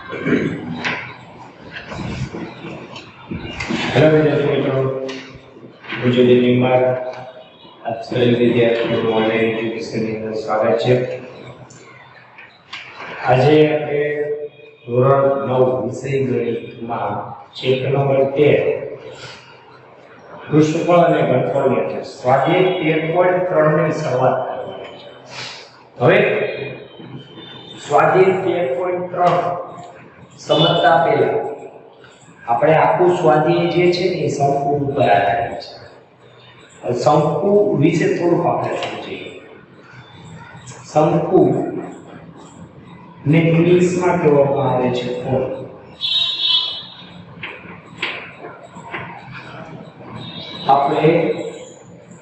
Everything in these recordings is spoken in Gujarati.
हेलो विद्यार्थी मित्रों, मुझे निम्बार्क आप सभी विद्यार्थियों ऑनलाइन एजुकेशन ની અંદર સ્વાગત છે। આજે આપણે ધોરણ 9 વિષય ગણિતમાં ચેપ્ટર નંબર 13 પૃષ્ઠફળ અને ઘનફળની અંદર સ્વાધ્યાય 13.3 ની શરૂઆત કરવાની છે। હવે સ્વાધ્યાય 13.3 સમજતા પહેલા આપણે આખું સ્વાધ્યાય જે છે ને એ શંકુ ઉપર આધારિત છે। શંકુ વિશે થોડુંક આપણે સમજીએ। શંકુ ને ઇંગ્લિશમાં કહેવામાં આવે છે કોન। આપણે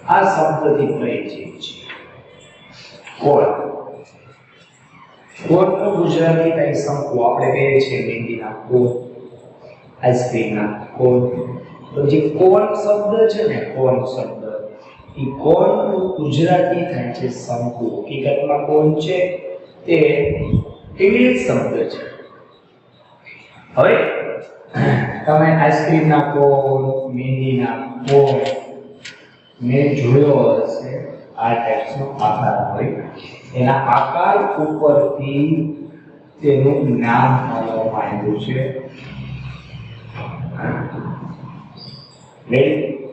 આ શબ્દથી પરિચિત છીએ કોન। કોનનું ગુજરાતી થાય શંકુ। આપણે કહીએ છીએ મહેંદીના કોન, આઈસ્ક્રીમના કોન। તો જે કોન શબ્દ છે ને, કોન શબ્દ એ કોનનું ગુજરાતી થાય છે શંકુ। હકીકતમાં કોન છે તે ઇંગ્લિશ શબ્દ છે। હવે તમે આઈસ્ક્રીમના કોન, મહેંદીના કોન ને જોયો હશે। આ ટાઈપનો આકાર હોય, એના આકાર ઉપરથી તેનું નામ આપવામાં આવ્યું છે।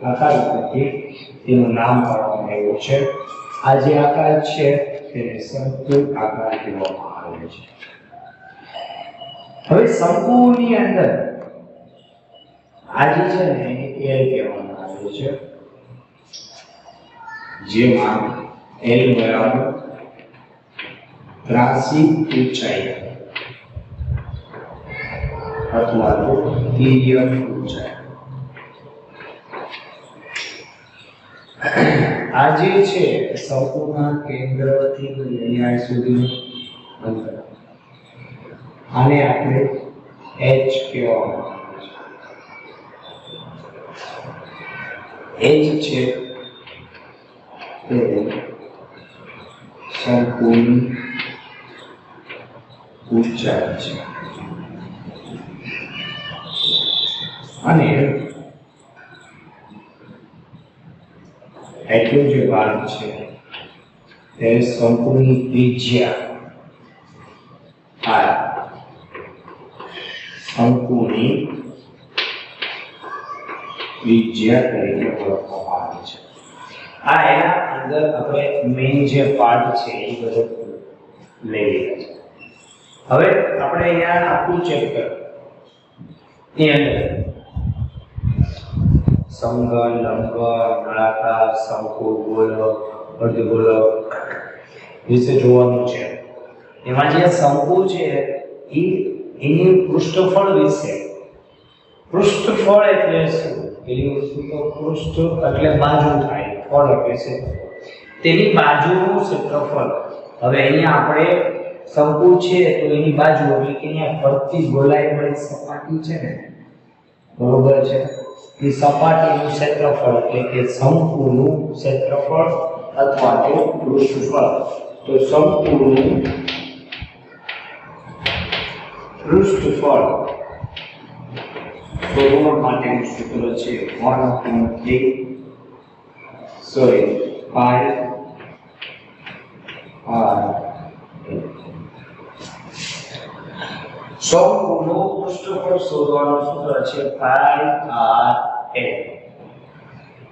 આકાર ઉપરથી તેનું નામ પાડવામાં આવ્યું છે। આ જે આકાર છે તેને શંકુ આકાર કહેવામાં આવે છે। હવે શંકુની અંદર આ જે છે ને એ એલ કહેવામાં આવે છે, જેમાં એલ બરાબર ત્રાસી ઊંચાઈ અથવા તો તિર્યક ઊંચાઈ। આ જે છે શંકુના કેન્દ્રથી અહીંયા સુધીનું અંતર, આને આપણે h કહેવામાં આવે છે। h છે તે શંકુની ઊંચાઈ છે અને એટલો જે ભાગ છે તે શંકુની ત્રિજ્યા r, શંકુની ત્રિજ્યા તરીકે ઓળખવામાં આવે છે। આ એના અંદર આપણે મેઇન જે પાર્ટ છે એ બધું લઈ લીધા છે। હવે આપણે અહીંયા આખું ચેપ્ટર ની અંદર સમઘન, લંબઘન, નળાકાર, શંકુ, ગોલક, અર્ધગોલક વિશે જોવાનું છે। એમાં જે શંકુ છે એની પૃષ્ઠફળ વિશે, પૃષ્ઠફળ એટલે શું? પેલી વસ્તુ તો પૃષ્ઠ એટલે બાજુ થાય, ફળ એટલે છે તેની બાજુનું ક્ષેત્રફળ। હવે અહીંયા આપણે શંકુ છે તો એની બાજુ એટલે કે અહીંયા ફરતી ગોલાઈવાળી સપાટી છે ને, બરોબર છે, એ સપાટીનું ક્ષેત્રફળ એટલે કે શંકુનું ક્ષેત્રફળ અથવા તો પૃષ્ઠફળ। તો શંકુનું પૃષ્ઠફળ શોધવા માટેનું સૂત્ર છે 5 r। શંકુનું પૃષ્ઠફળ શોધવાનું સૂત્ર છે 5r l,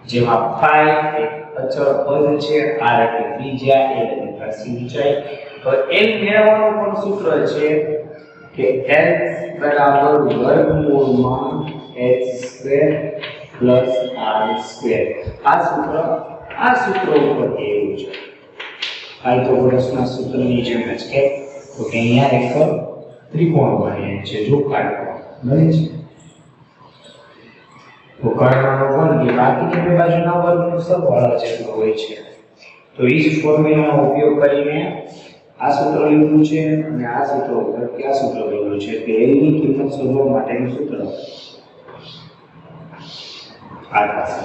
જેમાં 5 એ અચળ પદ છે, r એટલે ત્રિજ્યા, l એટલે ત્રાસી ઊંચાઈ। તો l મેળવવાનું પણ સૂત્ર છે કે l બરાબર વર્ગમૂળમાં h² પ્લસ r²। આ સૂત્ર ઉપર એવું છે પાયથાગોરસના સૂત્રની જેમ જ કે તો કે અહીંયા એક ત્રિકોણ બને છે, જો કાઢો બને છે તો કર્ણનો વર્ગ એ બાકીની બે બાજુના વર્ગનો સરવાળો જેટલો હોય છે। તો એ જ ફોર્મ્યુલાનો ઉપયોગ કરીને આ સૂત્ર લીધું છે અને આ સૂત્ર ઉપર કયા સૂત્ર લીધું છે કે l ની કિંમત શોધવા માટેનું સૂત્ર આ પાસે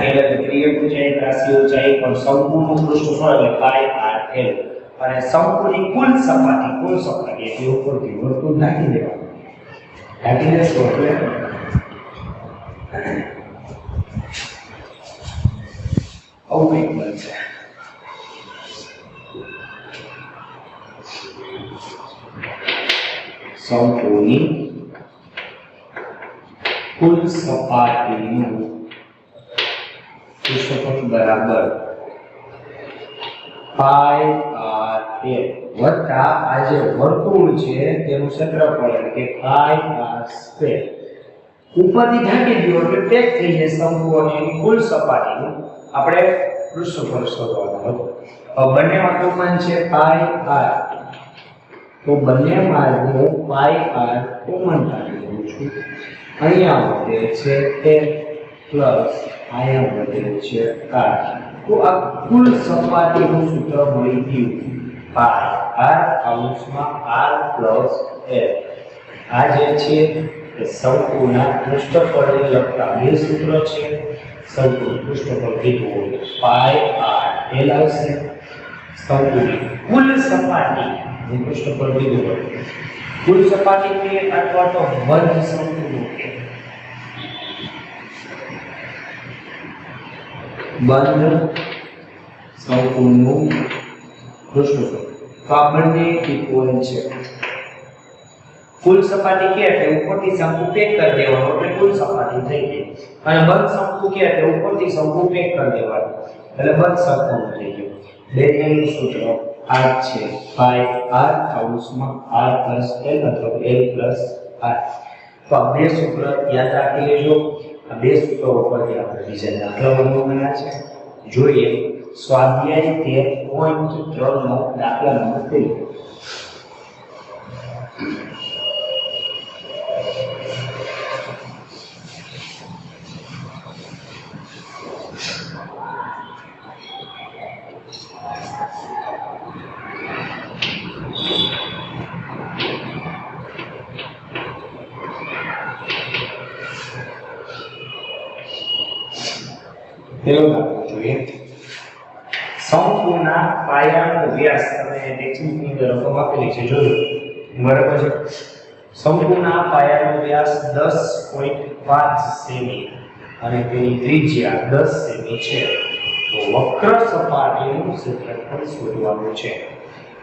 એટલે ત્રિજ્યા ઊંચાઈ, ત્રાસી ઊંચાઈ, પણ શંકુનું પૃષ્ઠફળ એટલે 5r l। અને શંકુની કુલ સપાટી એટલે ઉપરથી વર્તુળ નાખી દેવાનું. નાખી દેશો એટલે આવું કંઈક બનશે. શંકુની કુલ સપાટીનું ક્ષેત્રફળ બરાબર પાઈ r a વત્તા આ જે વર્તુળ છે તેનું ક્ષેત્રફળ એટલે કે પાઈ r સ્ક્વેર. ઉપરથી ઢાંકી દો એટલે પેક થઈ જાય શંકુ અને એની કુલ સપાટીનું આપણે પૃષ્ઠફળ શોધવાનું હતું. બંનેમાં કોમન છે પાઈ r, તો બંનેમાં હું પાઈ r કોમન કાઢી દઉં છું. અહીંયા વધે છે a પ્લસ અહીંયા વધે છે r. તો આ કુલ સપાટીનું સૂત્ર મળી ગયું પાઈ r કૌંસમાં r પ્લસ a. આ જે છે એ શંકુના પૃષ્ઠફળને લગતા બે સૂત્ર છે. શંકુનું પૃષ્ઠફળ કીધું હોય પાઈ r l આવશે. શંકુની કુલ સપાટીનું પૃષ્ઠફળ કીધું હોય કુલ સપાટી કે અથવા તો બંધ શંકુનું કે બંધ શંકુનું પૃષ્ઠફળ. તો આ બંને ઇક્વલ છે. કુલ સપાટી કે એટલે ઉપરથી શંકુ પેક કરી દેવાનો એટલે કુલ સપાટી થઈ ગઈ. અને બંધ શંકુ કે એટલે ઉપરથી શંકુ પેક કરી દેવાનું એટલે બંધ શંકુ થઈ ગયું. બેનું સૂત્ર આ છે પાઈ r કૌંસમાં r પ્લસ l અથવા l પ્લસ r. તો આ બે સૂત્ર યાદ રાખી લેજો. આ બે સૂત્રો ઉપરથી આપણે બીજા દાખલાઓ ગણવાના છે. જોઈએ સ્વાધ્યાય 13.3 નો દાખલા નંબર 3. પેલો દાખલો જોઈએ. શંકુના પાયાનો વ્યાસ તમે ટેક્સ્ટબુકની અંદર રકમ આપેલી છે જોજો બરાબર છે. શંકુના પાયાનો વ્યાસ 10.5 સેમી અને તેની ત્રિજ્યા 10 સેમી છે. તો વક્ર સપાટીનું ક્ષેત્રફળ શોધવાનું છે.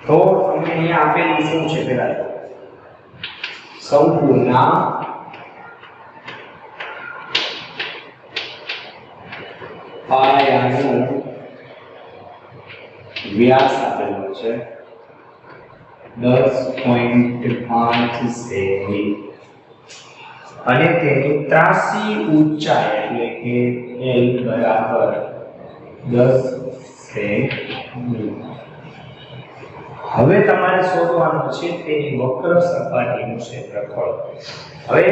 તો તમને અહીંયા આપેલું શું છે પહેલા શંકુના પાયાનો વ્યાસ આપેલો છે 10.5 સેમી અને તેની ત્રાસી ઊંચાઈ એટલે કે l બરાબર 10 સેમી. હવે તમારે શોધવાનું છે તેની વક્ર સપાટીનું ક્ષેત્રફળ. હવે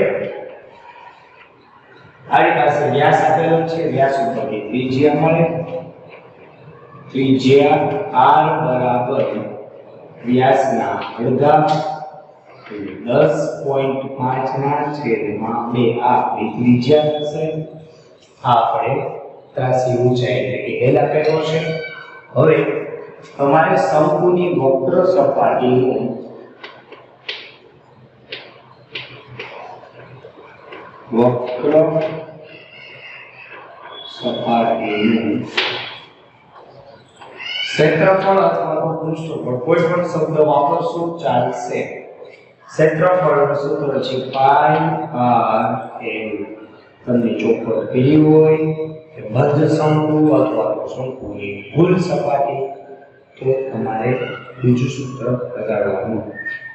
આની પાસે વ્યાસ આપેલો છે. વ્યાસ ઉપરથી ત્રિજ્યા મળે. ત્રિજ્યા r બરાબર વ્યાસના અડધા 10.5 ના છેદમાં 2 આપણી ત્રિજ્યા થશે. આપણે ત્રાસી ઊંચાઈ એટલે કે l આપેલો છે. હવે તમારે શંકુની વક્ર સપાટીનું ક્ષેત્રફળ અથવા તો પૃષ્ઠફળ કોઈ પણ શબ્દ વાપરશો ચાલશે. ક્ષેત્રફળનું સૂત્ર છે પાઈ r l. તમને ચોખવટ કરી હોય કે બંધ શંકુ અથવા તો શંકુની કુલ સપાટી તો તમારે બીજું સૂત્ર લગાડવાનું.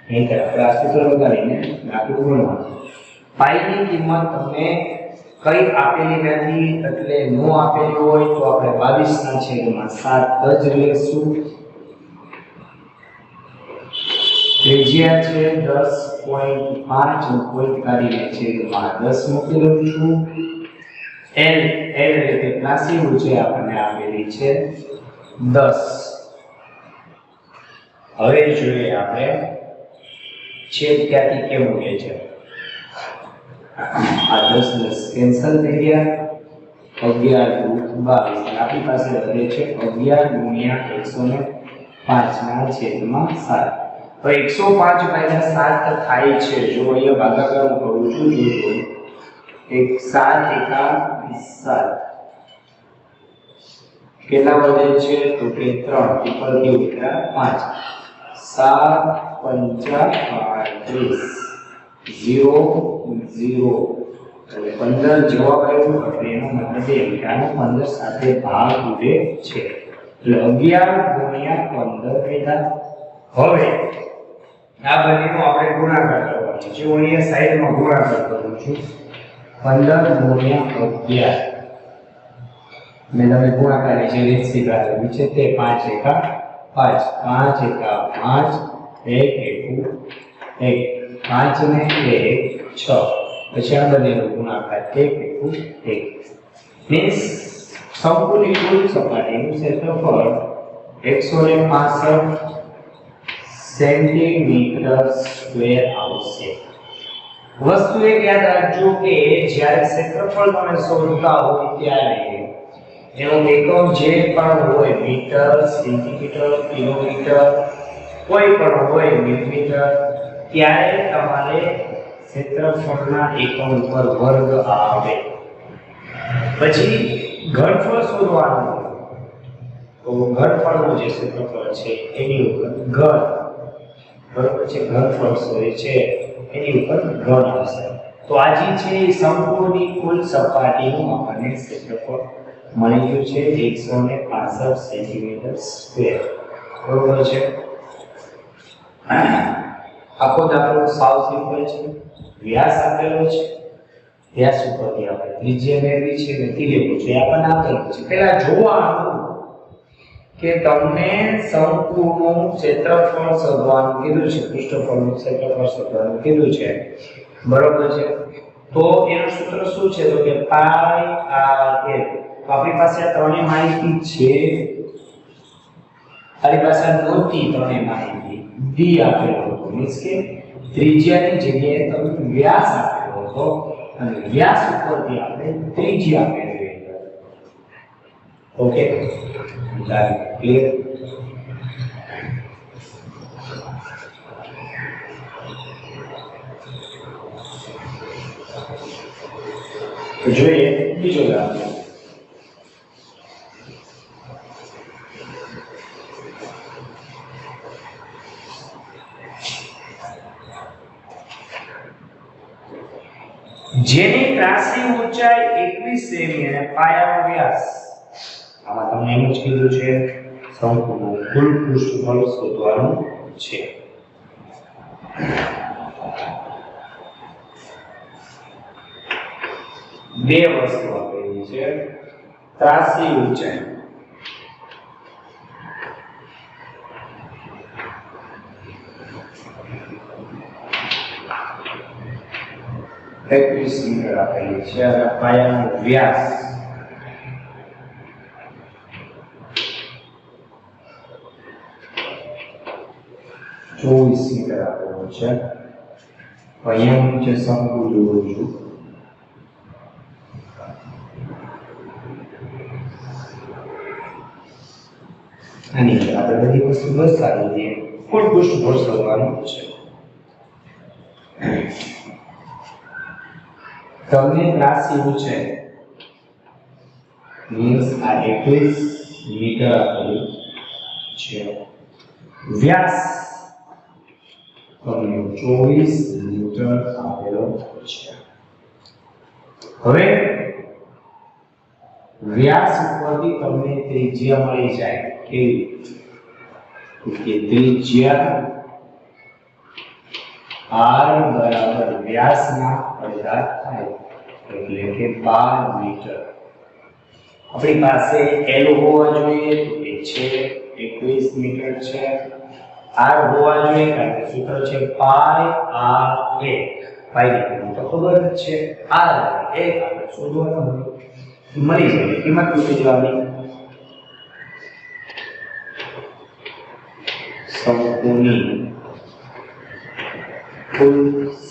અહીં આપણે આ સૂત્ર લગાડીને દાખલો ગણવાનો. પાઈની કિંમત તમને કઈ આપેલી નથી એટલે નો આપેલી હોય તો આપણે 22 ના છેદમાં 7 જ લેશું. ત્રિજ્યા છે 10.5 પોઈન્ટ કાઢીને છેદમાં 10 મૂકી દઉં છું. l એટલે ત્રાસી ઊંચાઈ આપણને આપેલી છે 10. હવે જોઈએ આપણે છેદ ક્યાંથી કેમ મૂકે છે. આ 10 કેન્સલ થઈ ગયા. 11 * 22 આપણી પાસે વધે છે 11 * 180 5 ના છેદમાં 7. તો 105 ભાગ્યા 7 થાય છે. જો અહીંયા ભાગાકાર હું કરું છું જોજો. 7 એકા 7 કેટલા વધે છે તો કે 3 ઉપર કેવું 5 7 પંચા 35 0 0 એટલે 15 જવાબ આવ્યો એટલે એનો મતલબ એ કે આનો 15 સાથે ભાગ ઉડે છે એટલે 11 ગુણ્યા 15 થયા. હવે આ બંનેનો આપણે ગુણાકાર કરવાનો છે. જો અહીંયા સાઈડમાં ગુણાકાર કરું છું 15 ગુણ્યા 11 મેં તમને ગુણાકારની જે રીત શીખવાડી છે તે 5 એકા 5 5 એકા 5 1 એકુ 1 5 ને 1 6 પછી આ બંનેનો ગુણાકાર 1 એકુ 1 મીન્સ સંપૂર્ણ કુલ સપાટીનું ક્ષેત્રફળ 165 સેન્ટીમીટર સ્ક્વેર આવશે. વસ્તુ એક યાદ રાખજો કે જ્યારે ક્ષેત્રફળ તમે શોધતા હોય ત્યારે એનો એકમ જે પણ હોય મીટર સેન્ટીમીટર કિલોમીટર કોઈ પણ હોય મિલીમીટર ત્યારે તમારે ક્ષેત્રફળના એકમ ઉપર વર્ગ આવે. પછી ઘનફળ શોધવાનું તો ઘનફળનું જે ક્ષેત્રફળ છે એની ઉપર ઘન બરોબર છે ઘનફળ શોધે છે એની ઉપર ઘન આવશે. તો આ જે છે સંપૂર્ણ કુલ સપાટીનું આપણને ક્ષેત્રફળ મળી ગયું છે 165 સેન્ટીમીટર સ્ક્વેર. બરોબર છે. આખો દાખલો સાવ સિમ્પલ છે. વ્યાસ આપેલો છે, વ્યાસ ઉપરથી આપણે ત્રિજ્યા મેળવી છે અને તિર્યક છે આપણને આપેલું છે. પહેલા જોવાનું કે તમને સંપૂર્ણ ક્ષેત્રફળ શોધવાનું કીધું છે, પૃષ્ઠફળનું ક્ષેત્રફળ શોધવાનું કીધું છે. બરોબર છે. તો એનું સૂત્ર શું છે તો કે પાઈ આર એ. આપણી પાસે આ ત્રણેય માહિતી છે. આપણી પાસે નહોતી ત્રણેય માહિતી. ડી આપેલો હતો મીન્સ કે ત્રિજ્યાની જગ્યાએ તમને વ્યાસ આપેલો હતો અને વ્યાસ ઉપરથી આપણે ત્રિજ્યા મેળવી. Okay clear. જોઈએ બીજો દાખલો. જેની ત્રાસી ઊંચાઈ 21 સેમી અને પાયાનો વ્યાસ આમાં તમને એમ જ કીધું છે સંપૂર્ણ કુલ પૃષ્ઠફળ શોધવાનું છે. બે વસ્તુ આપેલી છે. ત્રાસી ઊંચાઈ મીટર આપેલી છે અને પાયાનો વ્યાસ 24 મીટર આપેલો છે. અહીંયા હું જે શંકુ જોઉં છું આની અંદર આપણે બધી વસ્તુ દર્શાવી દઈએ. કુલ પૃષ્ઠફળ શોધવાનું છે. તમને ત્રાસી ઊંચાઈ મીન્સ આ 21 મીટર આપેલું છે. વ્યાસ તમને 24 મીટર આપેલો છે. હવે વ્યાસ ઉપરથી તમને ત્રિજ્યા મળી જાય. કેવી? કે ત્રિજ્યા r બરાબર વ્યાસના અડધા થાય એટલે કે 12 મીટર. આપણી પાસે l હોવા જોઈએ તો એ છે 21 મીટર છે. r હોવા જોઈએ કારણ કે સૂત્ર છે પાઈ r 1. પાઈ ની તો ખબર જ છે r 1 આપણે શોધવાનું હોય મળી જાય. કિંમત મૂકી દેવાની. સંપૂર્ણ કુલ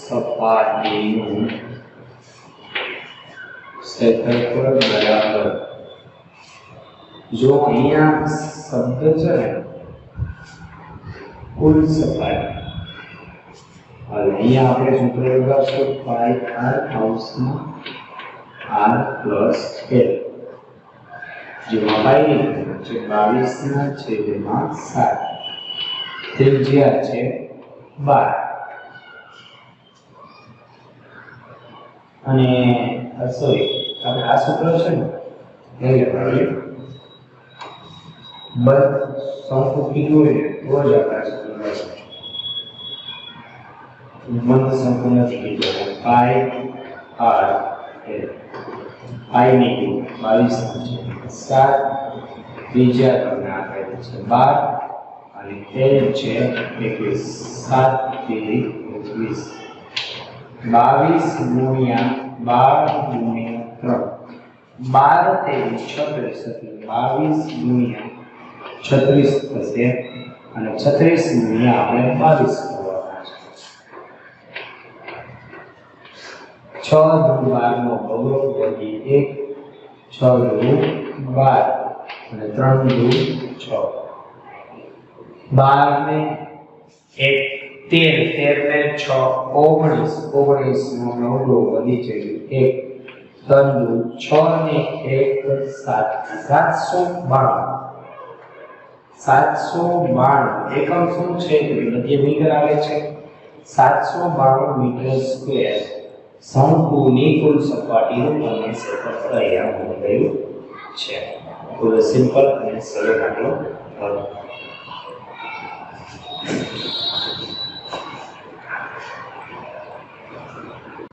સપાટીનું ક્ષેત્રફળ બરાબર જો અહીંયા શબ્દ છે ને કુલ સપાટી. હવે અહીંયા આપણે સૂત્ર લગાવશું પાઈ r કૌંસમાં r પ્લસ l. જેમાં પાઈની કિંમત છે 22/7. ત્રિજ્યા છે 12. અને સોરી આપણે આ સૂત્ર છે ને એ લગાવીએ. બસ શંકુ કીધું હોય તો જ આપણે સૂત્ર લગાવીશું. મંદ શંકુ નથી કીધું. પાઈ r l. પાઈની કિંમત 22/7. ત્રિજ્યા તમને આપેલી છે 12 અને l છે 21. 7 તેરી 21. 22 ગુણ્યા 12 ગુણ્યા 3. 12 તેરી 36 એટલે 22 ગુણ્યા 36 થશે અને 36 ગુણ્યા આપણે 22 કરવાના છે. 6 દુ 12 નો બગડો વધી 1. 6 દુ 12 અને 3 દુ 6. 12 ને 1 13 ને 6 19 નો નવડો વધી છે 1. 3 દુ 6 ને 1 7 792 એકમ શું છે કે બધી મીટર આવે છે. 792 મીટર સ્ક્વેર શંકુની કુલ સપાટીનું મને ક્ષેત્રફળ અહીંયા મળી ગયું છે. ખૂબ સિમ્પલ અને સરળ દાખલો હતો.